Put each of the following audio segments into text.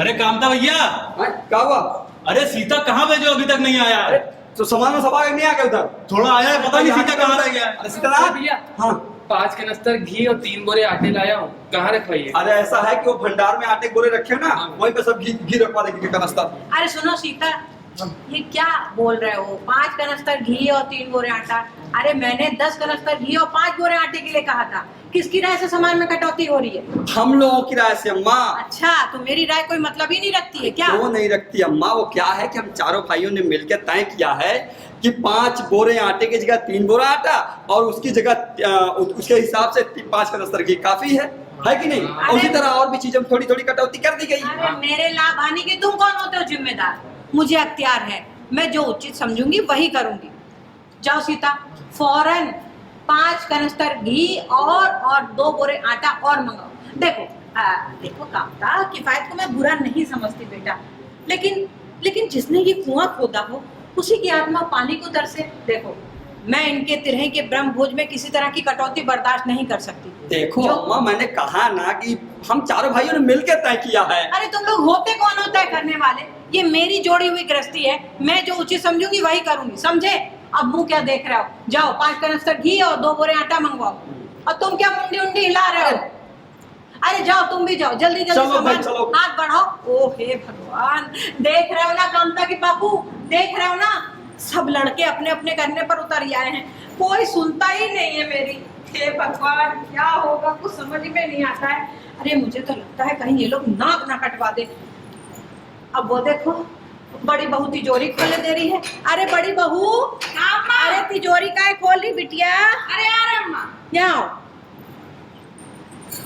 अरे कामता भैया, क्या हुआ? अरे सीता कहाँ भेजो, अभी तक नहीं आया। अरे तो सामान में सवाल नहीं आ गया उधर? थोड़ा आया है, पता नहीं सीता कहाँ रह गया। अरे सीताराम भैया, हाँ 5 कनस्तर घी और 3 बोरे आटे लाया हूँ। कहाँ रखवाइए? अरे ऐसा है कि वो भंडार में आटे बोरे रखे ना, वहीं पे सब घी रखवा देंगे कनस्तर। अरे सुनो सीता, ये क्या बोल रहे हो? 5 कनस्तर घी और 3 बोरे आटा? अरे मैंने 10 कनस्तर घी और 5 बोरे आटे के लिए कहा था। किसकी राय से सामान में कटौती हो रही है? हम लोगों की राय से अम्मा। अच्छा, तो मेरी राय कोई मतलब ही नहीं रखती है क्या? वो नहीं रखती अम्मा, वो क्या है कि हम चारों भाइयों ने मिलकर तय किया है कि 5 बोरे आटे की जगह 3 बोरा आटा और उसकी जगह उसके हिसाब से 5 कनस्तर घी काफी है कि नहीं? और उसी तरह और भी चीजों में थोड़ी थोड़ी कटौती कर दी गई। अरे मेरे लाभ हानि के तुम कौन होते हो जिम्मेदार? मुझे अख्तियार है, मैं जो उचित समझूंगी वही करूंगी। जाओ सीता, फौरन 5 कनस्तर घी और 2 बोरे आटा और मंगाओ। देखो कामता, किफायत को मैं बुरा नहीं समझती बेटा, लेकिन जिसने ये कुआं खोदा हो उसी की आत्मा पानी को तरसे। देखो, मैं इनके तिरहे के ब्रह्म भोज में किसी तरह की कटौती बर्दाश्त नहीं कर सकती। देखो अम्मा, मैंने कहा ना कि हम चारों भाइयों ने मिलकर तय किया है। अरे तुम लोग होते कौन होता है करने वाले? ये मेरी जोड़ी हुई गृहस्थी है, मैं जो उचित समझूंगी वही करूंगी, समझे? अब मुंह क्या देख रहे हो? जाओ 5 कनस्तर घी और 2 बोरे आटा मंगवाओ। और तुम क्या मुंडी उंडी हिला रहे हो? अरे जाओ, तुम भी जाओ, जल्दी जल्दी सामान हाथ बढ़ाओ। ओ हे भगवान, देख रहे हो ना कामता की बापू, देख रहे हो ना, सब लड़के अपने अपने करने पर उतर आए हैं, कोई सुनता ही नहीं है मेरी। हे भगवान, क्या होगा कुछ समझ में नहीं आता है। अरे मुझे तो लगता है कहीं ये लोग नाक ना कटवा दे। अब वो देखो, बड़ी बहू तिजोरी खोले दे रही है। अरे बड़ी बहू, अरे तिजोरी काहे खोल रही बिटिया? अरे यार अम्मा, यहाँ आओ।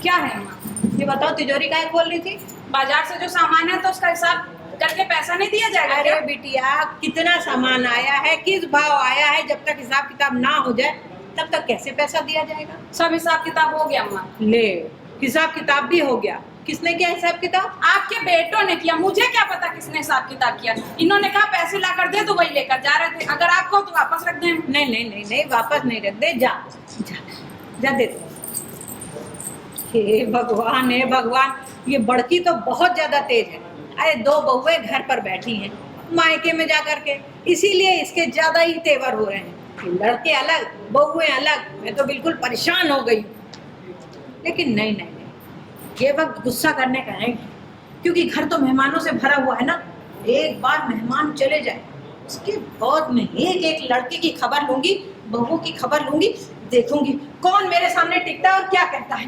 क्या है अम्मा? ये बताओ, तिजोरी काहे खोल रही थी? बाजार से जो सामान है तो उसका हिसाब करके पैसा नहीं दिया जाएगा अरे क्या? बिटिया, कितना सामान आया है, किस भाव आया है, जब तक हिसाब किताब ना हो जाए तब तक कैसे पैसा दिया जाएगा? सब हिसाब किताब हो गया अम्मा। ले, हिसाब किताब भी हो गया। किसने किया हिसाब किताब? आपके बेटों ने किया, मुझे क्या पता किसने हिसाब किताब किया। इन्होंने कहा पैसे ला कर दे तो वही लेकर जा रहे थे। अगर आपको तो वापस रख दें। नहीं नहीं नहीं नहीं, वापस नहीं रख दे। जा जा जा, दे दे। हे भगवान, हे भगवान, ये बड़की तो बहुत ज्यादा तेज है। अरे 2 बहुएं घर पर बैठी हैं मायके में जा करके, इसीलिए इसके ज्यादा ही तेवर हो रहे हैं। लड़के अलग, बहुएं अलग। मैं तो बिल्कुल परेशान हो गई। लेकिन नहीं नहीं नहीं, ये वक्त गुस्सा करने का नहीं, क्योंकि घर तो मेहमानों से भरा हुआ है ना। एक बार मेहमान चले जाए उसके बाद में एक एक लड़के की खबर लूंगी, बहुओं की खबर लूंगी, देखूंगी कौन मेरे सामने टिकता है और क्या कहता है।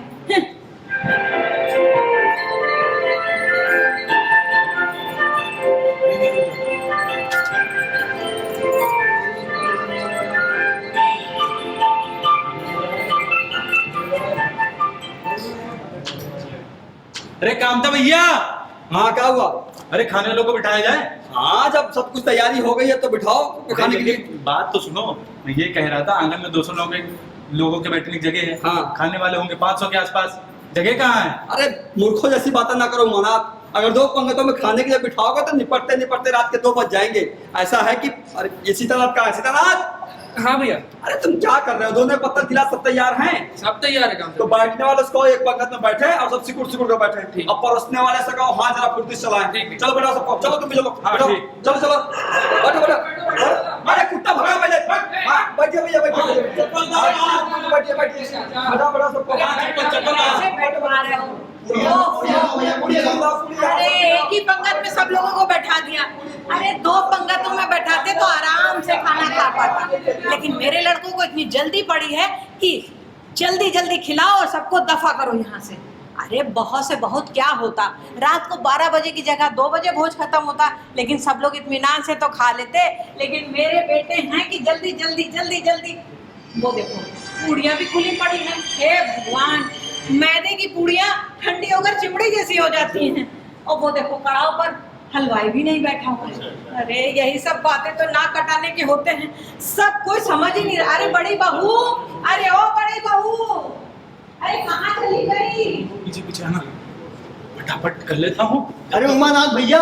अरे कामता भैया, हाँ क्या हुआ? अरे खाने वालों को बिठाया जाए। हाँ, जब सब कुछ तैयारी हो गई है तो बिठाओ खाने के लिए। बात तो सुनो, मैं ये कह रहा था, आंगन में 200 लोगों के बैठने की जगह है। हाँ। खाने वाले होंगे 500 के आसपास, जगह कहाँ है? अरे मूर्खों जैसी बातें ना करो मना। अगर 2 पंगतों में खाने के लिए बिठाओगे तो निपटते निपटते रात के 2 बज जाएंगे। ऐसा है कि अरे ये सीतानाथ कहाँ है? सीतानाथ, हाँ भैया, अरे तुम क्या कर रहे हो? दोनों पत्थर गिलास सब तैयार हैं? सब तैयार है काम। तो बैठने वाले को एक पंगत में बैठे और सब सिकुड़ सिकुड़ कर बैठे। ठीक। अब परोसने वाले से कहो हाँ जरा फुर्ती से चलाएं। ठीक। चलो बेटा सबको, चलो तुम भी चलो। हाँ, बैठो, ठीक। चलो चलो बैठो बैठो। अरे कुत्ता भगा पहले। हाँ बैठिए भैया, बैठिए बैठिए बैठिए। बैठो बैठो सबको। कैसे बैठवा रहे हो? अरे एक ही पंगत में सब लोगों को बैठा दिया। अरे 2 पंगतों में बैठाते तो आराम से खाना खा पाता, लेकिन मेरे लड़कों को इतनी जल्दी पड़ी है कि जल्दी जल्दी खिलाओ और सबको दफा करो यहाँ से। अरे बहुत से बहुत क्या होता, रात को 12 बजे की जगह 2 बजे भोज खत्म होता, लेकिन सब लोग इत्मीनान से तो खा लेते। लेकिन मेरे बेटे हैं कि जल्दी जल्दी जल्दी जल्दी। वो देखो, पूड़ियाँ भी खुली पड़ी हैं। हे भगवान, मैदे की पूड़ियाँ ठंडी होकर चिमड़ी जैसी हो जाती हैं। और वो देखो, कड़ाव पर हलवाई भी नहीं बैठा हुआ है। अरे यही सब बातें तो नाक कटाने के होते हैं, सब कोई समझ ही नहीं रहा। अरे बड़ी बहू, अरे ओ बड़ी बहू, अरे कहाँ चली गई? पीछे पीछे आना, फटाफट कर लेता हूँ। अरे उमानाथ भैया,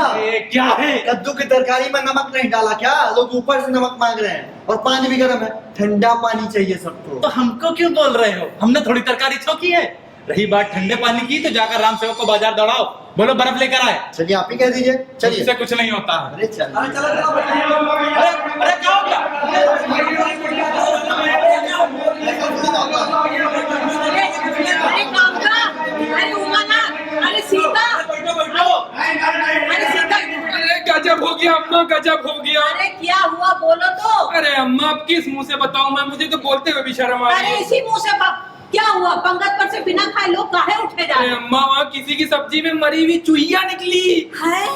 क्या है? कद्दू की तरकारी में नमक नहीं डाला क्या? लोग ऊपर से नमक मांग रहे हैं और पानी भी गर्म है। ठंडा पानी चाहिए सबको। तो हमको क्यों बोल रहे हो? हमने थोड़ी तरकारी छोकी है। रही बात ठंडे पानी की तो जाकर राम सेवक को बाजार दौड़ाओ, बोलो बर्फ लेकर आए। चलिए आप ही कह दीजिए, चलिए। इससे कुछ नहीं होता है। अरे चलिए। अरे चलो चलो बैठिए। अरे क्या हो गया? अरे कामका, अरे उमाना, अरे सीता, अरे सीता, अरे गजब हो गया अम्मा, गजब हो गया। अरे क्या हुआ बोलो तो। अरे अम्मा अब किस मुंह से बताऊं मैं, मुझे तो बोलते हुए भी शर्म आ रही अरे है। इसी मुंह से क्या हुआ, पंगत पर से बिना खाए लोग काहे उठे जा अरे रहे अम्मा वहाँ किसी की सब्जी में मरी हुई चुहिया निकली। हैं?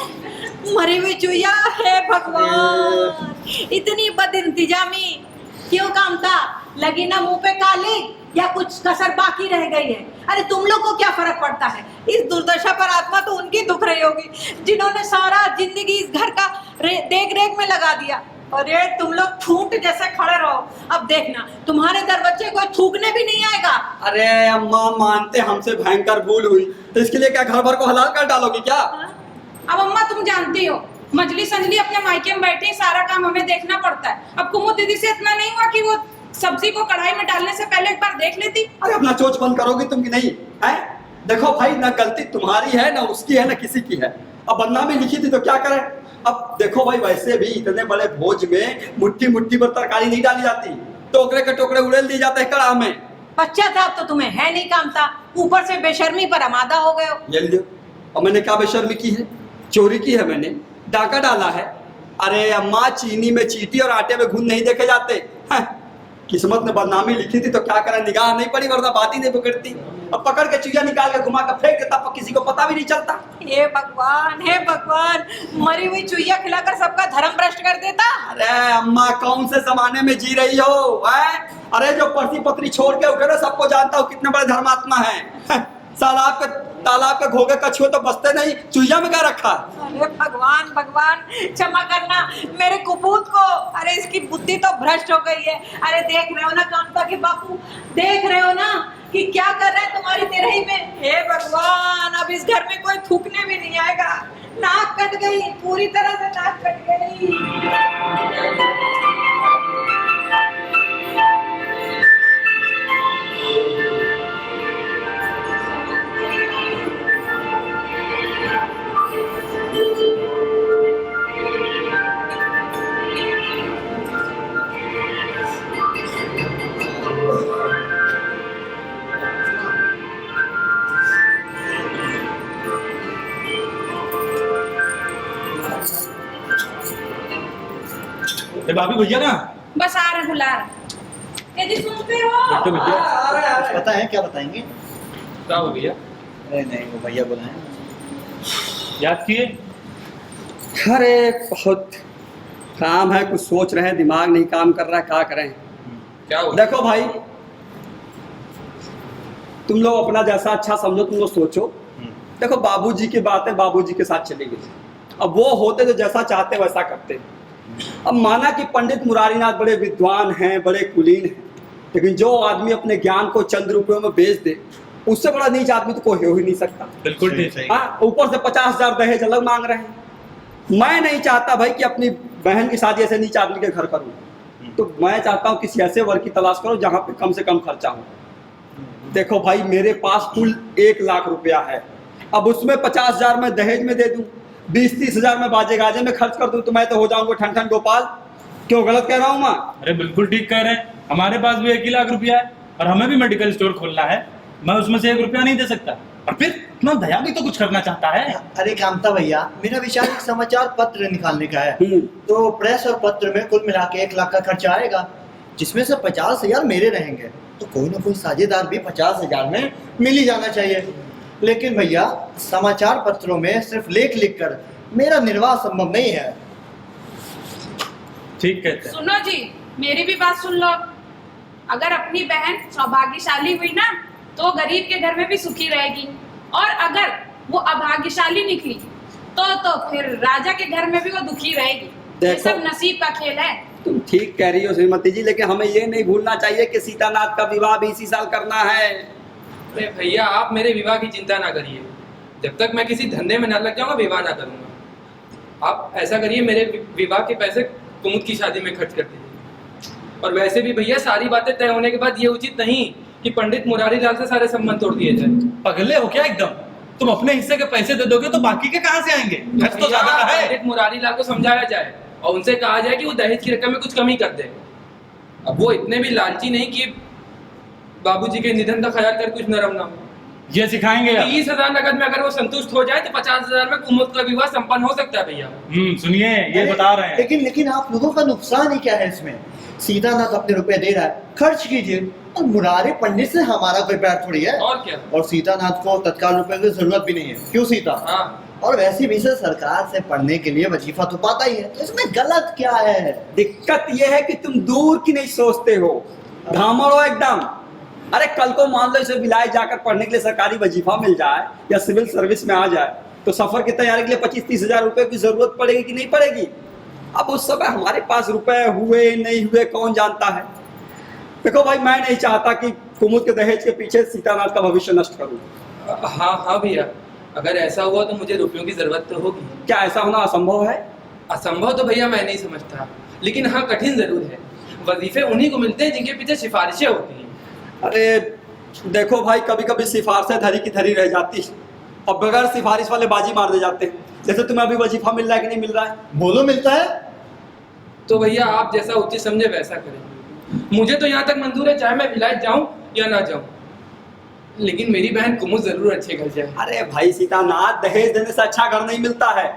मरी हुई चुहिया, हे भगवान, इतनी बद इंतजामी क्यों कामता? लगी ना मुंह पे काली या कुछ कसर बाकी रह गई है? अरे तुम लोग को क्या फर्क पड़ता है? इस दुर्दशा पर आत्मा तो उनकी दुख रही होगी जिन्होंने सारा जिंदगी इस घर का देख रेख में लगा दिया। अरे तुम लोग ठूंठ जैसे खड़े रहो, अब देखना तुम्हारे दरवाजे कोई थूकने भी नहीं आएगा। अरे अम्मा मानते हमसे भयंकर भूल हुई, तो इसके लिए क्या घर भर को हलाल कर डालोगी क्या? अब अम्मा तुम जानती हो मजली संजली अपने मायके में बैठे सारा काम हमें देखना पड़ता है। अब कुमुद दीदी से इतना नहीं हुआ कि वो सब्जी को कढ़ाई में डालने से पहले एक बार देख लेती। अरे अपना चोच बंद करोगी तुम कि नहीं है? देखो भाई, ना गलती तुम्हारी है ना उसकी है ना किसी की है। अब बदनामी लिखी थी तो क्या करें? अब देखो भाई, वैसे भी इतने बड़े भोज में मुट्ठी मुट्ठी पर तरकारी नहीं डाली जाती, टोकरे के टोकरे उड़ेल दिए जाते हैं कड़ाह में। बच्चा था तो तुम्हें है नहीं कामता, ऊपर से बेशर्मी पर आमादा हो गए हो। ये लो, और मैंने क्या बेशर्मी की है? चोरी की है मैंने, डाका डाला है। अरे अम्मा, चीनी में चींटी और आटे में घुन नहीं देखे जाते हैं। किस्मत ने बदनामी लिखी थी तो क्या करें, निगाह नहीं पड़ी वरना बात ही नहीं पकड़ती। अब पकड़ के चुहिया निकाल के घुमा कर फेंक देता, किसी को पता भी नहीं चलता। हे भगवान, हे भगवान, मरी हुई चुहिया खिलाकर सबका धर्म भ्रष्ट कर देता। अरे अम्मा, कौन से जमाने में जी रही हो है? अरे जो पति पत्नी छोड़ के उठे ना, सबको जानता हूँ कितने बड़े धर्मात्मा है। तालाब के घोगे कछुए तो बसते नहीं, चुहिया में क्या रखा? अरे भगवान भगवान, क्षमा करना मेरे कुपूत को। अरे इसकी बुद्धि तो भ्रष्ट हो गई है। अरे देख रहे हो ना कामता के बापू, देख रहे हो ना कि क्या कर रहे हैं तुम्हारी तेरही में। हे भगवान, अब इस घर में कोई थूकने भी नहीं आएगा। नाक कट गई, पूरी तरह से नाक कट गई। भाभी भैया ना बस आ रहे बुला रहे। यदि सुनते हो तो भैया कुछ पता है? क्या बताएंगे? क्या हो भैया? अरे नहीं, वो भैया बुलाए। याद किए? अरे बहुत काम है, कुछ सोच रहे हैं, दिमाग नहीं काम कर रहा है, क्या करें? क्या हो? देखो भाई, तुम लोग अपना जैसा अच्छा समझो तुम लोग सोचो। देखो बाबूजी की बातें बाबूजी के साथ चली गई। अब वो होते जो जैसा चाहते वैसा करते। अब माना कि पंडित मुरारीनाथ बड़े विद्वान हैं, बड़े कुलीन हैं, लेकिन जो आदमी अपने ज्ञान को चंद रुपयों में बेच दे, उससे बड़ा नीच आदमी तो कोई हो ही नहीं सकता। बिल्कुल ठीक। सही। हाँ, ऊपर से 50,000 दहेज अलग मांग रहे हैं। मैं नहीं चाहता भाई कि अपनी बहन की शादी ऐसे नीच आदमी के घर करूँ, तो मैं चाहता हूँ किसी ऐसे वर्ग की तलाश करो जहाँ पे कम से कम खर्चा हो। देखो भाई, मेरे पास कुल 1 लाख रुपया है। अब उसमें 50,000 मैं दहेज में दे दूं, 20-30 हजार में बाजे गाजे में खर्च कर दूं, तो मैं तो हो जाऊंगा ठन ठन गोपाल। क्यों गलत कह रहा हूँ माँ? अरे बिल्कुल ठीक कह रहे हैं। हमारे पास भी 1 ही लाख रुपया है और हमें भी मेडिकल स्टोर खोलना है। मैं उसमें से 1 रुपया नहीं दे सकता, और फिर इतना दया भी तो कुछ करना चाहता है। अरे कामता भैया, मेरा विचार एक समाचार पत्र निकालने का है। तो प्रेस और पत्र में कुल मिला के 1 लाख का खर्चा आएगा, जिसमें से 50,000 मेरे रहेंगे। तो कोई ना कोई साझेदार भी 50,000 में मिल ही जाना चाहिए। लेकिन भैया, समाचार पत्रों में सिर्फ लेख लिखकर मेरा निर्वाह संभव नहीं है। ठीक कहते हैं। सुनो जी, मेरी भी बात सुन लो। अगर अपनी बहन सौभाग्यशाली हुई ना, तो गरीब के घर में भी सुखी रहेगी, और अगर वो अभाग्यशाली निकली तो फिर राजा के घर में भी वो दुखी रहेगी। ये देखो, सब नसीब का खेल है। तुम ठीक कह रही हो श्रीमती जी, लेकिन हमें ये नहीं भूलना चाहिए कि सीतानाथ का विवाह भी इसी साल करना है। अरे भैया, आप मेरे विवाह की चिंता ना करिए। जब तक मैं किसी धंधे में ना लग जाऊंगा, विवाह ना करूंगा। आप ऐसा करिए, मेरे विवाह के पैसे कुमुद की शादी में खर्च कर दीजिए। और वैसे भी भैया, सारी बातें तय होने के बाद ये उचित नहीं कि पंडित मुरारी लाल से सारे संबंध तोड़ दिए जाए। पगले हो क्या एकदम? तुम अपने हिस्से के पैसे दे दोगे तो बाकी के कहाँ से आएंगे? खर्च तो ज्यादा का है। पंडित मुरारी लाल को समझाया जाए और उनसे कहा जाए कि वो दहेज की रकम में कुछ कमी कर दे। अब वो इतने भी लालची नहीं कि बाबूजी के निधन का ख्याल कर कुछ नरम ना हो। ये सिखाएंगे आप? 30,000 नगद में अगर वो संतुष्ट हो जाए तो 50,000 में कुमुद का विवाह संपन्न हो सकता है भैया। सुनिए, ये बता रहे हैं। लेकिन आप लोगों का नुकसान ही क्या है इसमें? सीतानाथ अपने रुपए दे रहा है, खर्च कीजिए। और मुरारी पंडित से हमारा कोई पैर थोड़ी है। और क्या? और सीतानाथ को तत्काल रुपए की जरूरत भी नहीं है, क्यों सीता? हाँ। और वैसे भी से सरकार से पढ़ने के लिए वजीफा तो पाता ही है, तो इसमें गलत क्या है? दिक्कत यह है कि तुम दूर की नहीं सोचते हो, धामड़ हो एकदम। अरे कल को मान लो इसे विलायत जाकर पढ़ने के लिए सरकारी वजीफा मिल जाए या सिविल सर्विस में आ जाए तो सफर की तैयारी के लिए 25-30 हजार रुपए की जरूरत पड़ेगी कि नहीं पड़ेगी? अब उस समय हमारे पास रुपए हुए नहीं हुए कौन जानता है। देखो भाई, मैं नहीं चाहता कि कुमुद के दहेज के पीछे सीतानाथ का भविष्य नष्ट करूं। हाँ भैया, अगर ऐसा हुआ तो मुझे रुपयों की जरूरत तो होगी। क्या ऐसा होना असंभव है? असंभव तो भैया मैं नहीं समझता, लेकिन हाँ कठिन जरूर है। वजीफे उन्हीं को मिलते हैं जिनके पीछे सिफारिशें होती हैं। अरे देखो भाई, कभी कभी सिफारिशें धरी की धरी रह जाती और बगैर सिफारिश वाले बाजी मार दे जाते हैं। जैसे तुम्हें अभी वजीफा मिल रहा है कि नहीं मिल रहा है? बोलो मिलता है तो भैया आप जैसा उचित समझे वैसा करें। मुझे तो यहाँ तक मंजूर है, चाहे मैं विलायत जाऊँ या ना जाऊँ, लेकिन मेरी बहन कुमुद जरूर अच्छे घर जाए। अरे भाई सीतानाथ, दहेज देने से अच्छा घर नहीं मिलता है।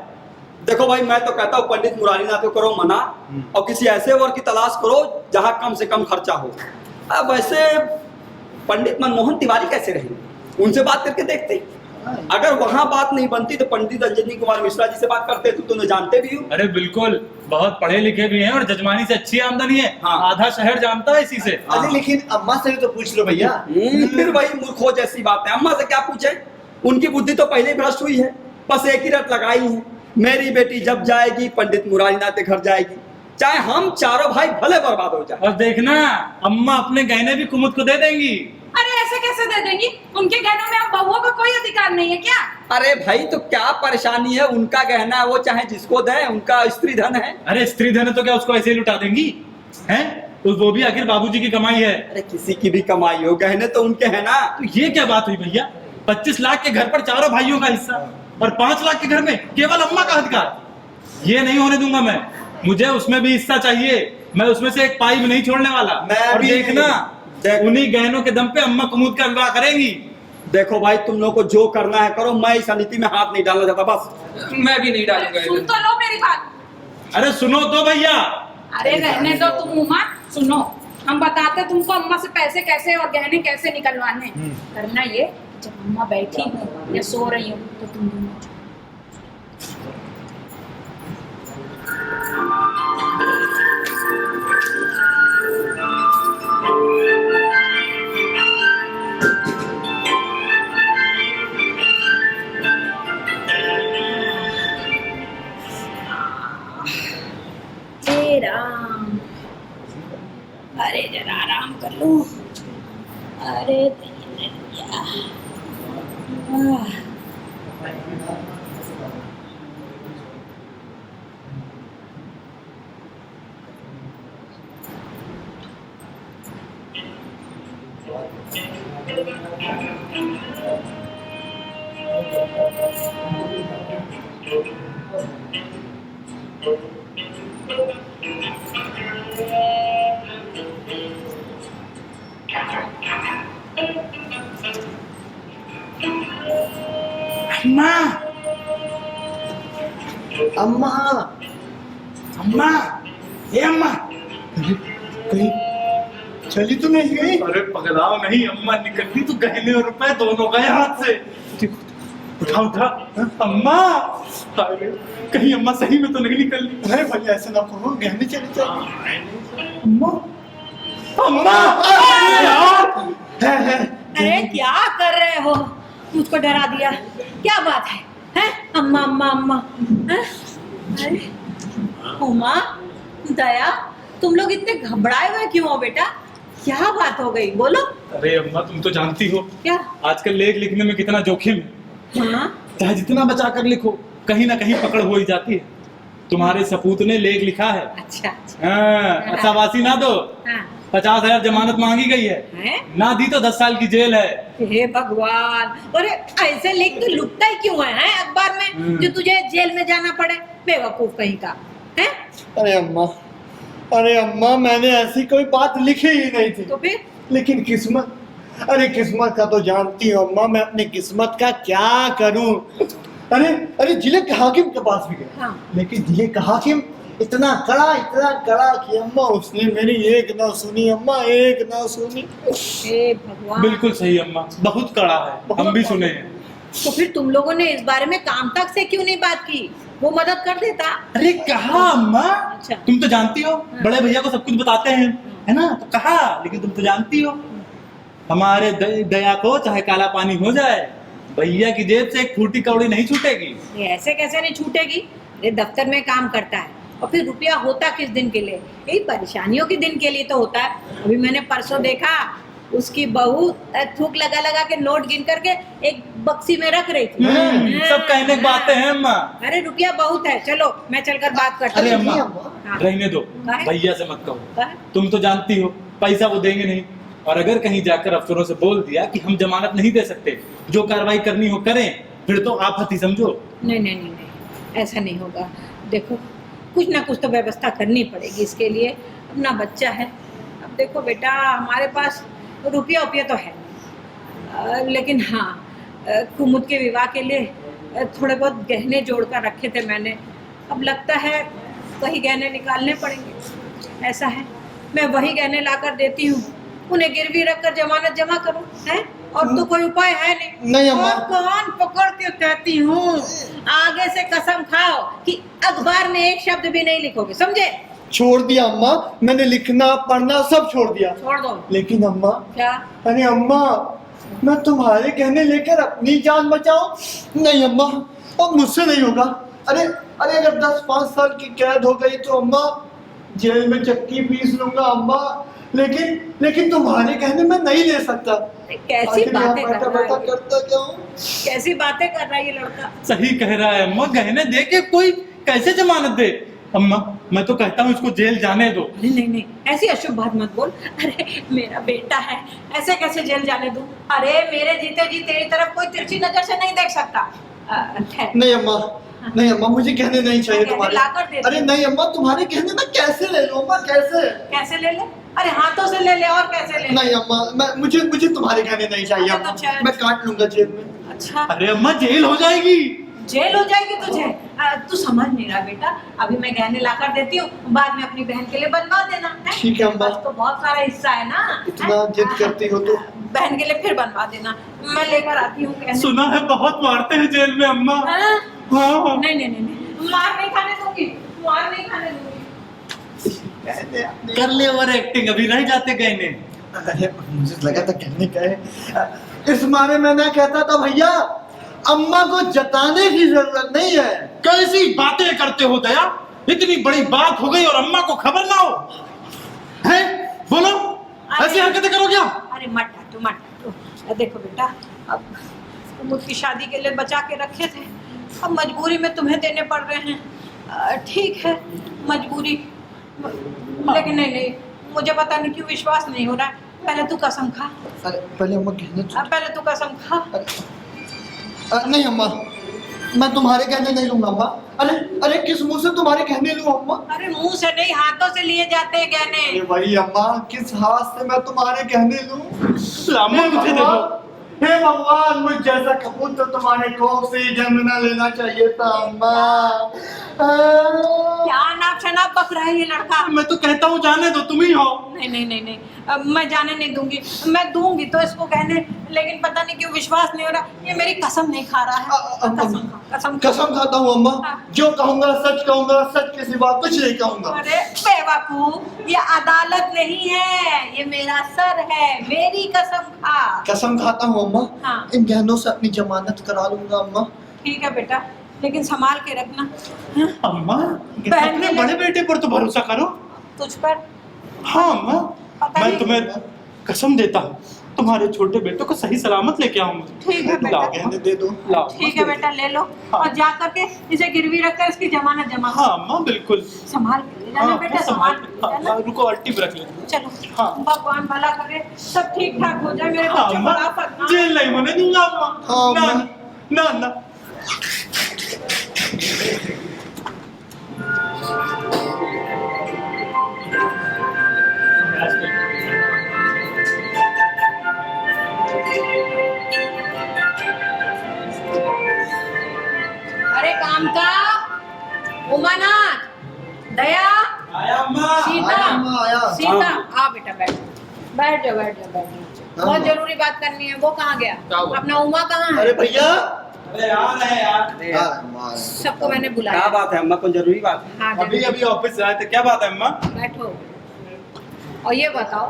देखो भाई, मैं तो कहता हूँ पंडित मुरारी नाथ को करो मना और किसी ऐसे वर की तलाश करो जहाँ कम से कम खर्चा हो। अब वैसे पंडित मनमोहन तिवारी कैसे रहेंगे? उनसे बात करके देखते। अगर वहां बात नहीं बनती तो पंडित अंजनी कुमार मिश्रा जी से बात करते। तुम तो जानते भी हो। अरे बिल्कुल, बहुत पढ़े लिखे भी हैं और जजमानी से अच्छी आमदनी है। हाँ। आधा शहर जानता है इसी से। अरे लेकिन अम्मा से भी तो पूछ लो भैया। फिर वही मूर्खों जैसी बात है। अम्मा से क्या पूछे? उनकी बुद्धि तो पहले ही भ्रष्ट हुई है, बस एक ही रट लगाई है, मेरी बेटी जब जाएगी पंडित मुरारी नाथ के घर जाएगी, चाहे हम चारों भाई भले बर्बाद हो जाए। और देखना, अम्मा अपने गहने भी कुमुद को दे देंगी। अरे ऐसे कैसे दे देंगी? उनके गहनों में अब बहुओं का कोई अधिकार नहीं है क्या? अरे भाई, तो क्या परेशानी है? उनका गहना है, वो चाहे जिसको दे, उनका स्त्री धन है। अरे स्त्री धन है तो क्या उसको ऐसे ही लुटा देंगी? हैं? तो वो भी आखिर बाबूजी की कमाई है। अरे किसी की भी कमाई हो, गहने तो उनके हैं ना। तो ये क्या बात हुई भैया? 25 लाख के घर पर चारों भाइयों का हिस्सा और 5 लाख के घर में केवल अम्मा का अधिकार। ये नहीं होने दूंगा मैं। मुझे उसमें भी हिस्सा चाहिए। मैं उसमें से एक पाई भी नहीं छोड़ने वाला। मैं और भी देखना, उन्हीं गहनों के दम पे अम्मा कुमुद का विवाह करेंगी। देखो भाई, तुम लोग को जो करना है करो, मैं इस नीति में हाथ नहीं डालना चाहता। बस मैं भी नहीं डालूंगा। सुन तो लो मेरी बात। अरे सुनो तो भैया। अरे रहने दो तुम उमा, सुनो। हम बताते तुमको अम्मा से पैसे कैसे और गहने कैसे निकलवाने। करना ये, जब अम्मा बैठी हो या सो रही हो तो तुम दोनों राम। अरे जरा आराम कर लूं। अरे अम्मा, अम्मा, अम्मा, ये अम्मा कहीं चली तो नहीं गई? अरे पगलाओ नहीं, अम्मा निकलनी तो गहने और रुपए दोनों गए हाथ से। उठा उठा। अम्मा, अरे कहीं अम्मा सही में तो नहीं निकलनी? अरे भैया ऐसा ना करो, गहने चले जाए। अम्मा, अम्मा, अरे क्या कर रहे हो? मुझको डरा दिया। क्या बात है? हैं? अम्मा अम्मा अम्मा। हैं? अरे उमा, दया, तुम लोग इतने घबराए हुए क्यों हो बेटा? क्या बात हो गई? बोलो। अरे अम्मा, तुम तो जानती हो क्या? आजकल लेख लिखने में कितना जोखिम है। हाँ? चाहे जितना बचा कर लिखो, कहीं ना कहीं पकड़ हो ही जाती है। तुम्हारे सपूत ने लेख लिखा है। अच्छा अच्छा। हाँ, अच्छा वासी ना दो। हाँ। 50,000 जमानत मांगी गई है, हैं? ना दी तो 10 साल की जेल है। हे भगवान, अरे ऐसे लिख के लुकता ही क्यों है अखबार में जो तुझे जेल में जाना पड़े? बेवकूफ कहीं का है। अरे अम्मा मैंने ऐसी कोई बात लिखी ही नहीं थी। तो फिर लेकिन किस्मत, अरे किस्मत का तो जानती हो अम्मा, मैं अपनी किस्मत का क्या करूं। अरे जिले के हाकिम के पास भी गए, हाँ। लेकिन जिले का हाकिम इतना कड़ा कि अम्मा उसने मेरी एक ना सुनी अम्मा, एक ना सुनी। हे भगवान, बिल्कुल सही अम्मा, बहुत कड़ा है, हम भी सुने हैं। तो फिर तुम लोगों ने इस बारे में काम तक से क्यों नहीं बात की? वो मदद कर देता। अरे कहा अम्मा, अच्छा। तुम तो जानती हो बड़े भैया को सब कुछ बताते हैं, है ना, तो कहा, लेकिन तुम तो जानती हो हमारे दया को चाहे काला पानी हो जाए, भैया की जेब से एक फूटी कौड़ी नहीं छूटेगी। ये ऐसे कैसे नहीं छूटेगी? ये दफ्तर में काम करता है और फिर रुपया होता किस दिन के लिए? यही परेशानियों के दिन के लिए तो होता है। अभी मैंने परसों देखा उसकी बहू थूक लगा लगा के नोट गिन करके एक बक्सी में रख रही थी। सब कहने की बातें हैं अम्मा। अरे रुपया बहुत है, चलो मैं चलकर बात करती अरे हूँ। अम्मा हाँ। रहने दो, काहे? भैया से मत कहो, काहे? तुम तो जानती हो पैसा वो देंगे नहीं, और अगर कहीं जाकर अफसरों से बोल दिया कि हम जमानत नहीं दे सकते, जो कार्रवाई करनी हो करें, फिर तो आप हती समझो। नहीं नहीं नहीं नहीं, ऐसा नहीं होगा। देखो कुछ ना कुछ तो व्यवस्था करनी पड़ेगी इसके लिए, अपना बच्चा है। अब देखो बेटा, हमारे पास रुपया तो है लेकिन हाँ, कुमुद के विवाह के लिए थोड़े बहुत गहने जोड़ कर रखे थे मैंने। अब लगता है वही गहने निकालने पड़ेंगे। ऐसा है, मैं वही गहने लाकर देती हूँ, उन्हें गिरवी रखकर जमानत जमा करूँ, है? और तो कोई उपाय है नहीं अम्मा। और कान पकड़ के कहती हूँ, आगे से कसम खाओ कि अखबार में एक शब्द भी नहीं लिखोगे, समझे? छोड़ दिया अम्मा, मैंने लिखना पढ़ना सब छोड़ दिया। छोड़ दो। लेकिन अम्मा, क्या? अरे अम्मा, मैं तुम्हारे कहने लेकर अपनी जान बचाऊं? नहीं अम्मा, अब मुझसे नहीं होगा। अरे अगर 10-5 साल की कैद हो गई तो अम्मा जेल में चक्की पीस लूंगा अम्मा, लेकिन तुम्हारे कहने में नहीं ले सकता। कैसी बातें कर रहा है? करता क्या हूँ? कैसी बातें कर रहा है ये लड़का? सही कह रहा है अम्मा, गहने दे के कोई कैसे जमानत दे? अम्मा मैं तो कहता हूँ इसको जेल जाने दो। अरे नहीं नहीं, ऐसी अशुभ बात मत बोल। अरे मेरा बेटा है, ऐसे कैसे जेल जाने दूं? अरे मेरे जीते जी तेरी तरफ कोई तिरछी नजर से नहीं देख सकता। नहीं अम्मा, नहीं अम्मा, मुझे कहने नहीं चाहिए कहने तुम्हारे। लाकर दे दे। अरे नहीं अम्मा, तुम्हारे कहने में कैसे ले लूं अम्मा, कैसे? कैसे ले ले? अरे हाथों से ले ले, और कैसे ले ले? नहीं अम्मा, मुझे तुम्हारे कहने नहीं चाहिए अरे अम्मा, तो चल। मैं काट लूंगा जेल में। अच्छा, अरे अम्मा जेल हो जाएगी। जेल हो जाएगी तुझे? तू समझ नहीं रहा बेटा, अभी मैं गहने लाकर देती हूँ, बाद में अपनी बहन के लिए बनवा देना है। ठीक है अम्मा। तो बहुत सारा हिस्सा है ना, इतना जिद करती हो तो। बहन के लिए फिर बनवा देना, मैं लेकर आती हूँ गहने। सुना है बहुत मारते हैं जेल में अम्मा। हाँ? हाँ। नहीं नहीं नहीं नहीं, मार नहीं खाने दूंगी, मार नहीं खाने दूंगी। कर ले ओवर एक्टिंग, अभी रह जाते गहने। अरे मुझे लगा था कहने का है, इस मारे में मैं कहता था भैया अम्मा को जताने की जरूरत नहीं है। कैसी बातें करते हो दया, इतनी बड़ी बात हो गई और अम्मा को खबर ना हो, है? बोलो, ऐसी हरकतें करो क्या? अरे मत डांटो। देखो बेटा, अब मुझकी शादी के लिए बचा के रखे थे, अब मजबूरी में तुम्हें देने पड़ रहे हैं। ठीक है, मजबूरी, लेकिन नहीं, मुझे पता नहीं क्यों विश्वास नहीं हो रहा है। पहले तू कसम खा। अरे पहले अम्मा कहने तो। पहले तू कसम खा। नहीं अम्मा, मैं तुम्हारे कहने नहीं लूंगा अम्मा। अरे किस मुंह से तुम्हारे कहने लूं अम्मा? अरे मुंह से नहीं, हाथों से लिए जाते हैं गहने। अरे वही अम्मा, किस हाथ से मैं तुम्हारे कहने लूं? अम्मा मुझे दे दो। हे भगवान, मुझ जैसा कपूत तो तुम्हारे कोख से ही जन्म न लेना चाहिए था अम्मा। क्या नाप शनाप बक रहा है ये लड़का? मैं तो कहता हूँ जाने दो, तुम ही हो। नहीं, अब मैं जाने नहीं दूंगी। मैं दूंगी तो इसको कहने, लेकिन पता नहीं क्यों विश्वास नहीं हो रहा। ये मेरी कसम नहीं खा रहा है। कसम खाता हूँ अम्मा, हाँ। जो कहूँगा सच कहूँगा, सच के सिवा कुछ नहीं कहूँगा। अरे बेवकूफ, ये अदालत नहीं है, ये मेरा सर है, मेरी कसम खा। कसम खाता हूँ अम्मा, हाँ। इन गहनों से अपनी जमानत करा लूंगा अम्मा। ठीक है बेटा, लेकिन संभाल के रखना। अम्मा बहन अपने के बड़े बेटे पर तो भरोसा करो। तुझ पर हाँ अम्मा, पता मैं नहीं। तुम्हें कसम देता हूँ, तुम्हारे छोटे बेटे को सही सलामत लेके आऊंगा। ठीक है बेटा। लाओ, गहने दे दो। लाओ। ठीक है बेटा, ले लो। हाँ। और जा करके इसे गिरवी रखकर इसकी जमानत जमा करो। हाँ अम्मा बिल्कुल। संभाल के ले जाना बेटा, सामान ले जाना। रुको अल्टी पे रख ले। चलो, हाँ। भगवान भला करे, सब ठीक ठाक हो जाए, मेरे हाँ, बच्चे अम्मा, बड़ा फरमान। जेल नहीं होने दूंगा अम्मा। हाँ, ना अम्मा। ना ना। अरे कामता, उमानाथ, दया, आया अम्मा। सीता, आया अम्मा, आया। सीता, आ बेटा बैठ जाओ, बैठ जाओ, बैठ जाओ, बैठ जाओ। बहुत जरूरी बात करनी है। वो कहाँ गया? क्या हुआ? अपना उमा कहाँ है? अरे भैया अरे यार है यार। यार अम्मा, सबको मैंने क्या बुलाया। बात है अम्मा, कोई जरूरी बात है? हाँ, अभी जरूर। अभी ऑफिस से आए थे, क्या बात है अम्मा? बैठो। और ये बताओ,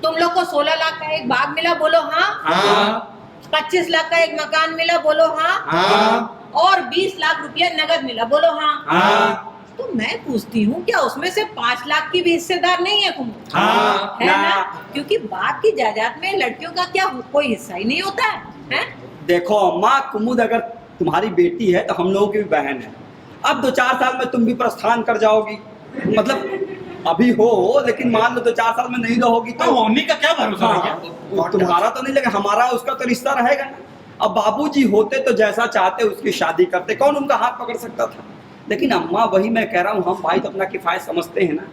तुम लोग को 16 लाख का एक बाग मिला, बोलो हाँ। हाँ 25 लाख का एक मकान मिला, बोलो हाँ। हाँ और 20 लाख रुपया नगद मिला, बोलो हाँ। हाँ तो मैं पूछती हूँ, क्या उसमें से 5 लाख की भी हिस्सेदार नहीं है तुम? हाँ है ना। ना? क्योंकि बाप की जायदाद में लड़कियों का क्या कोई हिस्सा ही नहीं होता है? देखो अम्मा, कुमुद अगर तुम्हारी बेटी है तो हम लोगों की भी बहन है। अब 2-4 साल में तुम भी प्रस्थान कर जाओगी, मतलब अभी हो, लेकिन मान लो 2-4 साल में नहीं रहोगी तो तो होने का क्या भरोसा हाँ, भैया? वो तुम्हारा तो नहीं, लेकिन हमारा उसका तो रिश्ता रहेगा ना। अब बाबूजी होते तो जैसा चाहते उसकी शादी करते, कौन उनका हाथ पकड़ सकता था। लेकिन अम्मा, वही मैं कह रहा हूँ, हम भाई तो अपना किफायत समझते हैं ना।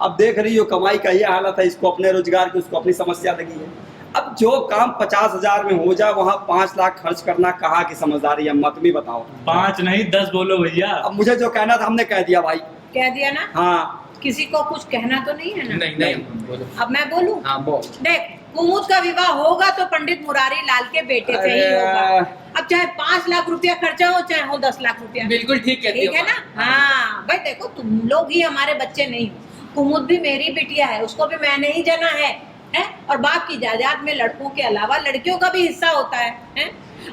अब देख रही हो कमाई का ये हालत है, इसको अपने रोजगार की, उसको अपनी समस्या लगी है। अब जो काम 50,000 में हो जाए वहाँ 5 लाख खर्च करना कहाँ की समझदारी है अम्मा, तुम ही बताओ। 5 नहीं 10 बोलो भैया। अब मुझे जो कहना था हमने कह दिया भाई। कह दिया ना? हाँ किसी को कुछ कहना तो नहीं है ना? नहीं नहीं बोलो। अब मैं बोलूं? हाँ बोल। देख, कुमुद का विवाह होगा तो पंडित मुरारी लाल के बेटे से ही अरे। होगा। अब चाहे 5 लाख रुपया खर्चा हो, चाहे हो 10 लाख रुपया। बिल्कुल ठीक कहती ठीक है ना? हाँ भाई, देखो तुम लोग ही हमारे बच्चे नहीं हो, कुमुद भी मेरी बिटिया है, उसको भी मैंने ही जना है? और बाप की जायदाद में लड़कों के अलावा लड़कियों का भी हिस्सा होता है?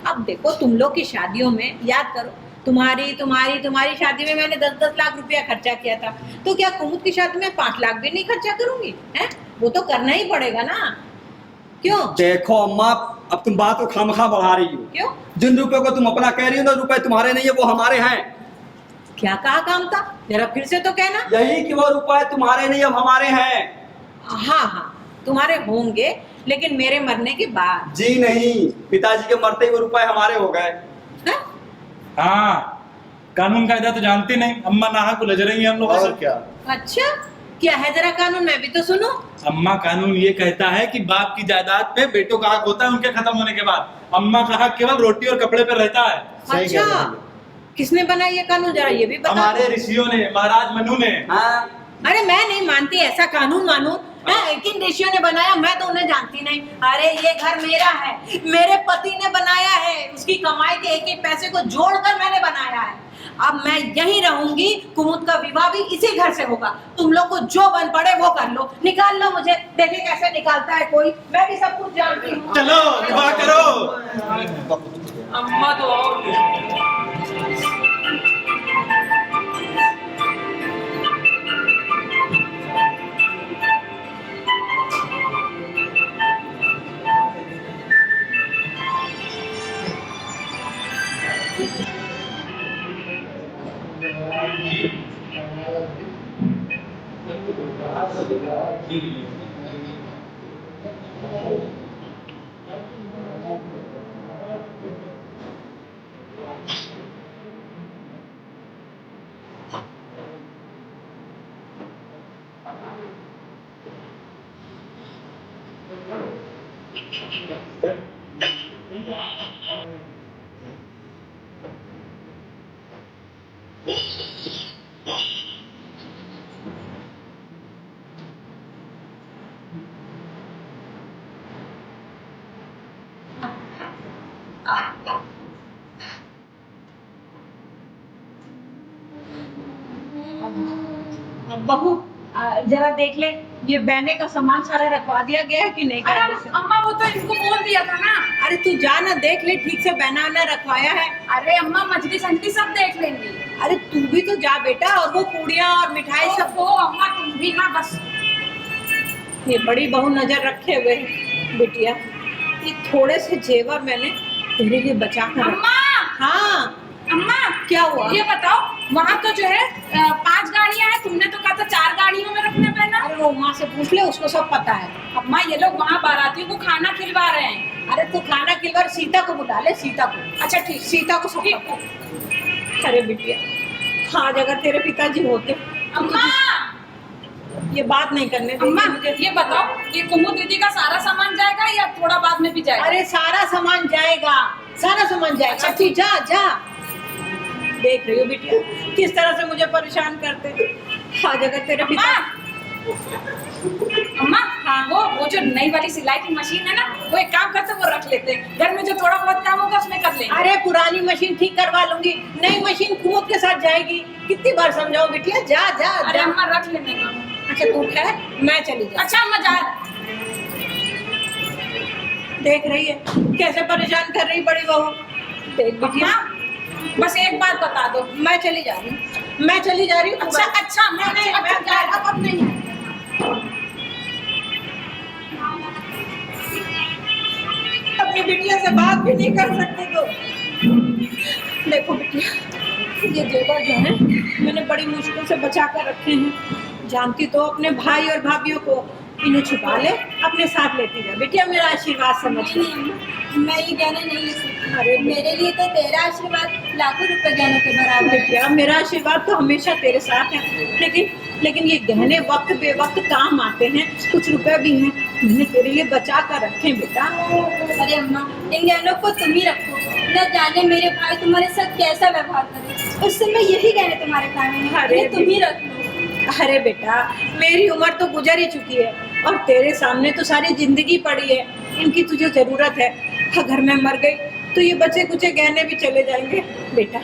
अब देखो, तुम लोग की शादियों में याद करो, तुम्हारी शादी में मैंने 10-10 लाख रुपया खर्चा किया था, तो क्या कुमुद की शादी में 5 लाख भी नहीं खर्चा करूंगी? वो तो करना ही पड़ेगा ना। क्यों? देखो अम्मा, अब तुम बात को खामखा बढ़ा रही हो। क्यों? जिन रुपए को तुम अपना कह रही हो ना, रुपए तुम्हारे नहीं है, वो हमारे हैं। क्या कहा काम था? जरा फिर से तो कहना। यही कि वो रुपए तुम्हारे नहीं, अब हमारे हैं। हाँ हाँ, तुम्हारे होंगे, लेकिन मेरे मरने के बाद। जी नहीं, पिताजी के मरते ही वो रुपए हमारे हो गए। हैं? हाँ, कानून कायदा तो जानती नहीं अम्मा, नाहक उलझ रही है हम लोगों और से। क्या? अच्छा, क्या है जरा कानून, मैं भी तो सुनूं। अम्मा, कानून ये कहता है कि बाप की जायदाद पे बेटों का हक होता है उनके खत्म होने के बाद। अम्मा का हक केवल रोटी और कपड़े पर रहता है। सही कह रहे अच्छा, हो। किसने बनाया ये कानून, जरा ये भी बता। हमारे ऋषियों ने, महाराज मनु ने। हाँ अरे मैं नहीं मानती ऐसा कानून वानून। किन ऋषियों ने बनाया, मैं तो उन्हें जानती नहीं। अरे ये घर मेरा है, मेरे पति ने बनाया है, उसकी कमाई के एक एक पैसे को जोड़कर मैंने बनाया है। अब मैं यहीं रहूंगी, कुमुद का विवाह भी इसी घर से होगा। तुम लोग को जो बन पड़े वो कर लो, निकाल लो मुझे, देखे कैसे निकालता है कोई, मैं भी सब कुछ जानती हूँ। चलो विवाह करो। अम्मा तो और बहू, जरा देख ले, ये बहने का सामान सारा रखवा दिया गया है कि नहीं? अरे कायदे से? अम्मा, वो तो इनको बोल दिया था ना। अरे तू जा ना, देख ले ठीक से बहना वहना रखवाया है। अरे अम्मा, मछली संजली सब देख लेंगी। अरे तू भी तो जा बेटा, और वो पूड़ियाँ और मिठाई सब। सबको अम्मा, तुम भी ना बस। ये बड़ी बहू नजर रखे हुए है बिटिया। ये थोड़े से जेवर मैंने तेरे लिए बचा कर रखे। अम्मा, हाँ, अम्मा क्या हुआ? ये बताओ, वहाँ तो जो है 5 गाड़ियां हैं, तुमने तो कहा था 4 गाड़ियों में रखना पहना। अरे वो माँ से पूछ ले, उसको सब पता है। अम्मा ये लोग वहाँ बारातियों को खाना खिलवा रहे हैं। अरे तू खाना खिलवा, सीता को बुला ले, सीता को। अच्छा ठीक। सीता को सब पता है। अरे बिटिया, आज अगर तेरे पिताजी होते। अम्मा ये बात नहीं करने देंगे अम्मा मुझे। ये बताओ, ये कुमुद दीदी का सारा सामान जाएगा या थोड़ा बाद में भी जाएगा? अरे सारा सामान जाएगा, सारा सामान जाएगा। अच्छा, तू जा जा। देख रही हो बिटिया किस तरह से मुझे परेशान करते। आज अगर तेरे अम्मा पिता। अम्मा हाँ, वो जो नई वाली सिलाई की मशीन है ना, वो एक काम करते वो रख लेते हैं, घर में जो थोड़ा बहुत काम होगा उसमें कर लेंगे। अरे पुरानी मशीन ठीक करवा लूंगी, नई मशीन कुमुद के साथ जाएगी। कितनी बार समझाऊं बिटिया, जा जा अरे जा। अम्मा रख लेने का। अच्छा तू ठहर, मैं चली जा। अच्छा अम्मा जा। देख रही है कैसे परेशान कर रही बड़ी बहू। देख बिटिया, अम्मा बस एक बात बता दो। मैं चली जा रही हूँ, मैं चली जा रही हूँ। अच्छा अच्छा अम्मा, नहीं, अच्छा, मैं अच्छा, जा- अब नहीं है। अपनी बिटिया से बात भी नहीं कर सकते तो। देखो बिटिया, ये जेवर जो है मैंने बड़ी मुश्किल से बचा कर रखे हैं। जानती तो अपने भाई और भाभीियों को, इन्हें छुपा ले, अपने साथ लेती जा। बिटिया मेरा आशीर्वाद समझ। मैं ये गहने नहीं ले सकती। अरे मेरे लिए तो तेरा आशीर्वाद लाखों रुपए गहनों के बराबर है। बिटिया मेरा आशीर्वाद तो हमेशा तेरे साथ है, लेकिन ये गहने वक्त बेवक्त काम आते हैं। कुछ रुपए भी हैं, मैंने तेरे लिए बचा कर रखे हैं बेटा। अरे अम्मा, इन गहनों को तुम ही रखो, न जाने मेरे भाई तुम्हारे साथ कैसा व्यवहार करे। उस समय यही गहने तुम्हारे काम में, अरे इन्हें तुम ही रख लो। अरे बेटा, मेरी उम्र तो गुजर ही चुकी है और तेरे सामने तो सारी जिंदगी पड़ी है। इनकी तुझे जरूरत है। अगर मैं मर गई तो ये बचे कुचे गहने भी चले जाएंगे। बेटा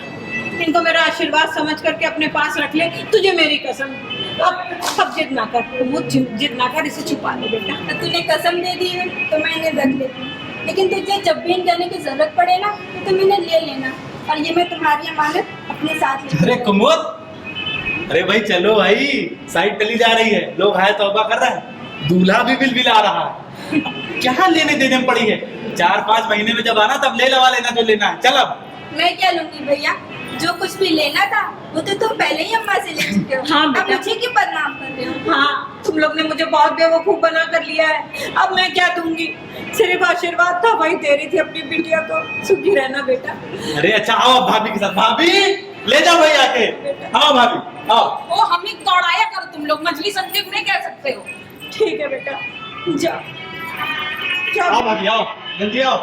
इनको मेरा आशीर्वाद समझ करके अपने पास रख ले, तुझे मेरी कसम। अब जिद ना कर, वो जिद ना कर, इसे छुपा ले बेटा। तो तूने कसम दे दी है तो मैं इन्हें रख लेती हूँ, लेकिन तुझे जब भी इन गहने की जरूरत पड़े ना तो तुम इन्हें ले लेना, और ये मैं तुम्हारी अमानत अपने साथ ले। अरे कुमुद, अरे भाई चलो भाई, साइड चली जा रही है, लोग हाय तौबा कर रहे हैं, दूल्हा भी बिल आ रहा है। क्या लेने देने में पड़ी है? 4-5 महीने में जब आना तब ले लवा लेना जो लेना है। चल अब मैं क्या लूंगी भैया, जो कुछ भी लेना था वो तो तुम पहले ही अम्मा से ले चुके हो। हाँ अब बेटा। मुझे क्यों बदनाम कर रहे हो? हाँ, तुम लोग ने मुझे बहुत बेवकूफ बना कर लिया है। अब मैं क्या दूंगी? सिर्फ आशीर्वाद था, वही दे रही थी अपनी बिटिया को। सुखी रहना बेटा। अरे अच्छा आओ अब भाभी के साथ। भाभी ले जाओ भाई आके। आओ भाभी आओ। ओ हमें दौड़ाया करो तुम लोग, मजलिस अंतिम नहीं कह सकते हो। ठीक है बेटा, जा आओ भाभी आओ, जल्दी आओ।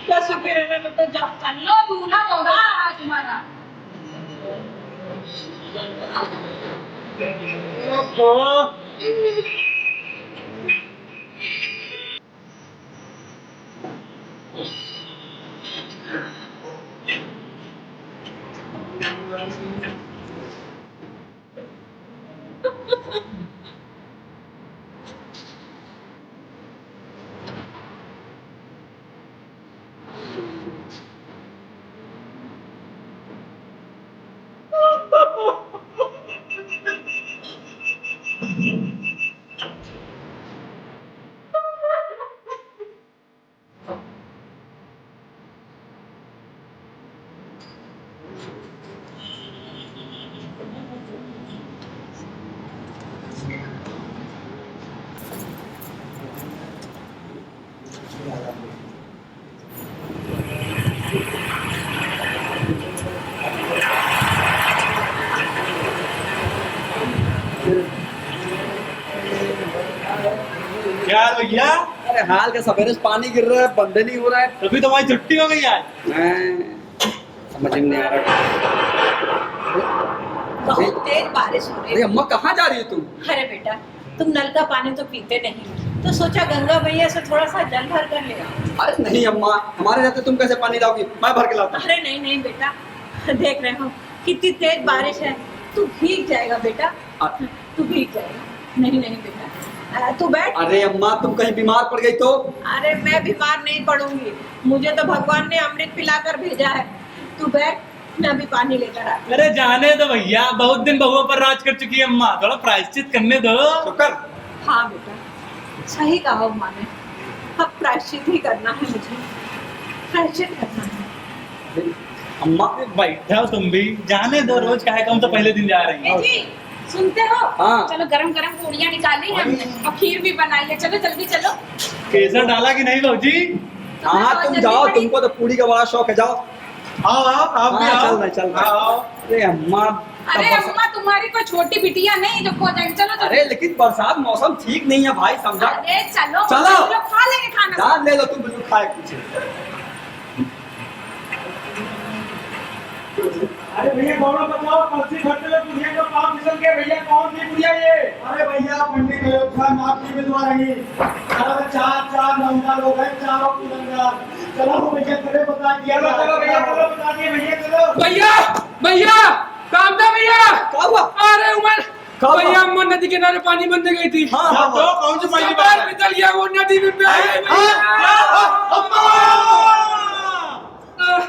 क्या सुखी रहना बेटा, जा। चलो दूल्हा होगा आज तुम्हारा। क्या हाल भैया? अरे हाल का सवेरे से पानी गिर रहा है, बंद नहीं हो रहा है। अभी तो हमारी छुट्टी हो गई आज। समझ में नहीं आ रहा। बहुत तेज बारिश हो रही अरे है। अम्मा कहाँ जा रही है तुम? अरे बेटा, तुम नल का पानी तो पीते नहीं, तो सोचा गंगा मैया से थोड़ा सा जल भर कर ले आओ। अरे नहीं अम्मा, हमारे रहते तुम कैसे पानी लाओगी? मैं भर के लाता हूँ। अरे नहीं नहीं बेटा, देख रहे हो कितनी तेज बारिश है, तू भीग जाएगा बेटा, तू भीग जाएगा। नहीं नहीं बेटा, तू बैठ। अरे अम्मा तुम कहीं बीमार पड़ गई तो? अरे मैं बीमार नहीं पड़ूंगी, मुझे तो भगवान ने अमृत पिलाकर भेजा है। तू बैठ, मैं अभी पानी लेकर आती। अरे जाने दो भैया, बहुत दिन बहुओं पर राज कर चुकी है अम्मा, थोड़ा प्रायश्चित करने दो। शुक्र। हाँ बेटा, सही कहा अम्मा ने, अब प्रायश्चित ही करना है मुझे, प्रायश्चित करना है। अम्मा बैठा तुम भी, जाने दो, रोज काहे कम तो पहले दिन जा रही ए है। जी सुनते हो? हाँ। चलो गरम गरम पूड़ियाँ निकाली है हमने और खीर भी बनाई है, चलो जल्दी चलो। केसर डाला कि नहीं भाजी? हाँ बहुत तुम जल्दी जाओ, पड़ी। तुमको तो पूरी का बड़ा शौक है, जाओ। आओ आप भी हाँ, आओ। चल रहे चल रहे। आओ। अरे अम्मा अरे तब बरसात- अम्मा तुम्हारी कोई छोटी बिटिया नहीं जो खो जाएगी, चलो अरे लेकिन बरसात मौसम ठीक नहीं है भाई, समझा। अरे चलो चलो। हम लोग खा लेंगे खाना। जान ले लो तुम, बिल्कुल खाए पीछे। अरे भैया गौरव बताओ, कलसी भरते हुए बुढ़िया का पाँव फिसल गया भैया, कौन सी बुढ़िया ये? अरे भैया पंडित अयोध्या नाथ की विधवा रही। अरे चार नंबर हो गए, चारों की नंबर। चलो भैया चले बता दिया, चलो भैया चलो बता दिए भैया चलो। भैया भैया काम था भैया। क्या हुआ? अरे उमर क्या हुआ? भैया अम्मा नदी किनारे पानी बनने गई थी। हाँ, हाँ, तो कौन सी पहली बात पैर है? फिसल गया, वो नदी में बह गई हाँ, भैया। अम्मा! आह,